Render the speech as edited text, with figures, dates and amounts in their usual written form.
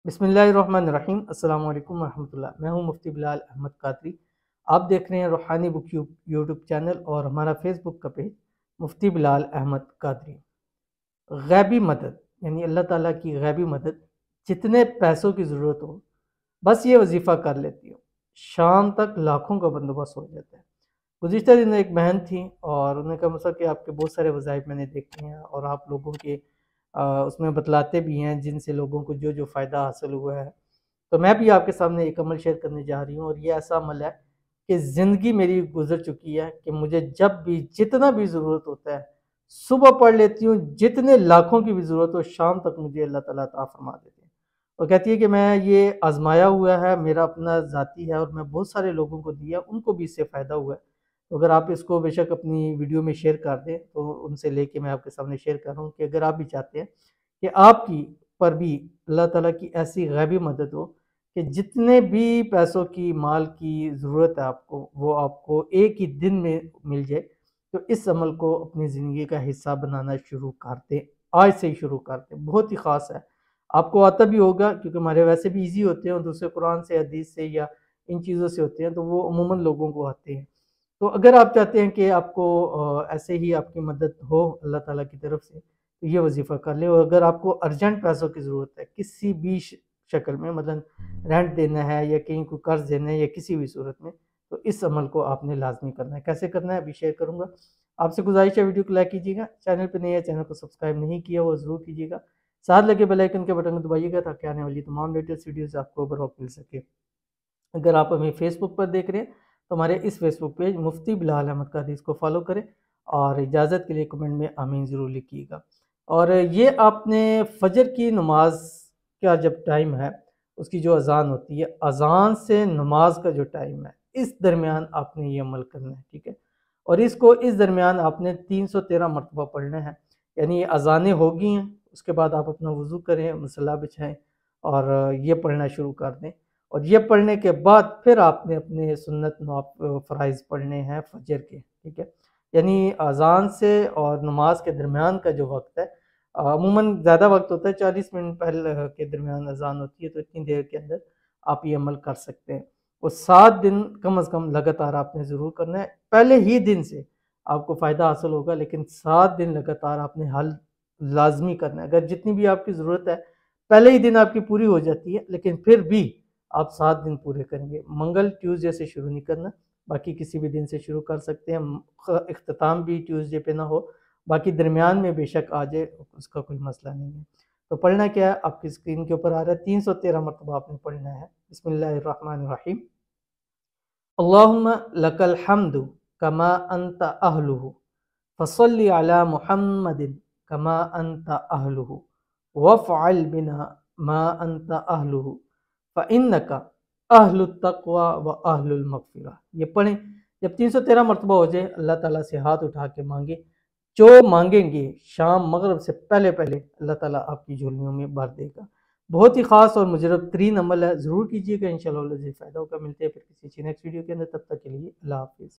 बिस्मिल्लाहिर्रहमानिर्रहीम। अस्सलाम वालेकुम रहमतुल्लाह। मैं हूं मुफ्ती बिलाल अहमद कादरी। आप देख रहे हैं रूहानी बुक यूट्यूब चैनल और हमारा फेसबुक का पेज मुफ्ती बिलाल अहमद कादरी। गैबी मदद यानी अल्लाह ताला की गैबी मदद, जितने पैसों की ज़रूरत हो बस ये वजीफ़ा कर लेती हो, शाम तक लाखों का बंदोबस्त हो जाता है। गुज़िश्ता दिनों एक बहन थी और उन्होंने कहा मुझसे कि आपके बहुत सारे वज़ाइफ मैंने देखे हैं और आप लोगों के उसमें बतलाते भी हैं जिनसे लोगों को जो जो फ़ायदा हासिल हुआ है। तो मैं भी आपके सामने एक अमल शेयर करने जा रही हूँ और ये ऐसा अमल है कि ज़िंदगी मेरी गुजर चुकी है कि मुझे जब भी जितना भी ज़रूरत होता है सुबह पढ़ लेती हूँ, जितने लाखों की भी ज़रूरत हो शाम तक मुझे अल्लाह ताला अता फरमा देते हैं। और कहती है कि मैं ये आजमाया हुआ है, मेरा अपना ज़ाती है और मैं बहुत सारे लोगों को दिया, उनको भी इससे फ़ायदा हुआ है। तो अगर आप इसको बेशक अपनी वीडियो में शेयर कर दें तो उनसे लेके मैं आपके सामने शेयर कर रहा हूँ कि अगर आप भी चाहते हैं कि आपकी पर भी अल्लाह ताला की ऐसी गैबी मदद हो कि जितने भी पैसों की, माल की ज़रूरत है आपको, वो आपको एक ही दिन में मिल जाए। तो इस अमल को अपनी ज़िंदगी का हिस्सा बनाना शुरू कर दें, आज से ही शुरू कर दें। बहुत ही ख़ास है, आपको आता भी होगा क्योंकि हमारे वैसे भी ईज़ी होते हैं और दूसरे कुरान से, हदीस से या इन चीज़ों से होते हैं, तो वो अमूमन लोगों को आते हैं। तो अगर आप चाहते हैं कि आपको ऐसे ही आपकी मदद हो अल्लाह ताला की तरफ से, तो ये वजीफ़ा कर लें। और अगर आपको अर्जेंट पैसों की ज़रूरत है किसी भी शक्ल में, मतलब रेंट देना है या कहीं को कर्ज देना है या किसी भी सूरत में, तो इस अमल को आपने लाजमी करना है। कैसे करना है अभी शेयर करूँगा। आपसे गुजारिश है वीडियो को लाइक कीजिएगा, चैनल पर नए है चैनल को सब्सक्राइब नहीं किया वो ज़रूर कीजिएगा, साथ लगे बेल आइकन के बटन को दबाइएगा ताकि आने वाली तमाम लेटेस्ट वीडियोज़ आपको बर वक्त मिल सके। अगर आप हमें फेसबुक पर देख रहे हैं तो हमारे इस फेसबुक पेज मुफ्ती बिलाल अहमद कादरी को फॉलो करें और इजाज़त के लिए कमेंट में आमीन ज़रूर लिखिएगा। और ये आपने फजर की नमाज का जब टाइम है, उसकी जो अजान होती है, अजान से नमाज का जो टाइम है, इस दरमियान आपने ये अमल करना है, ठीक है। और इसको इस दरमियान आपने 313 मरतबा पढ़ना है। यानी ये अजानें होगी हैं, उसके बाद आप अपना वज़ू करें, मसल्ला बिछाएं और ये पढ़ना शुरू कर दें। और ये पढ़ने के बाद फिर आपने अपने सुन्नत फ़राइज़ पढ़ने हैं फजर के, ठीक है। यानी अज़ान से और नमाज के दरमियान का जो वक्त है, अमूमन ज़्यादा वक्त होता है, 40 मिनट पहले के दरमियान अज़ान होती है, तो इतनी देर के अंदर आप ये अमल कर सकते हैं। वो 7 दिन कम अज़ कम लगातार आपने ज़रूर करना है। पहले ही दिन से आपको फ़ायदा हासिल होगा, लेकिन 7 दिन लगातार आपने हल लाज़मी करना है। अगर जितनी भी आपकी ज़रूरत है पहले ही दिन आपकी पूरी हो जाती है, लेकिन फिर भी आप 7 दिन पूरे करेंगे। मंगल, ट्यूसडे से शुरू नहीं करना, बाकी किसी भी दिन से शुरू कर सकते हैं। इख्तिताम भी ट्यूसडे पे ना हो, बाकी दरमियान में बेशक आ जाए, उसका कोई मसला नहीं है। तो पढ़ना क्या है, आपकी स्क्रीन के ऊपर आ रहा है, 313 मरतबा आपने पढ़ना है। बिस्मिल्लाहिर्रहमानिर्रहीम। अल्लाहुम्मा लकल हम्दु कमा अन्ता अहलुहु फसल्लि अला मुहम्मदिन कमा अन्ता अहलुहु वफ़अल बिना मा अन्ता अहलुहु फ़इन्नका अहलुत तक़वा व अहलुल मग़फ़िरा। ये पढ़ें। जब 313 मरतबा हो जाए, अल्लाह ताला से हाथ उठा के मांगे, जो मांगेंगे शाम मगरिब से पहले पहले अल्लाह ताला आपकी झोलियों में भर देगा। बहुत ही ख़ास और मुजरब तरीन अमल है, ज़रूर कीजिएगा, इंशाअल्लाह फ़ायदा होगा। मिलते हैं फिर किसी नेक्स्ट वीडियो के अंदर, तब तक के लिए अल्लाह हाफ़िज़।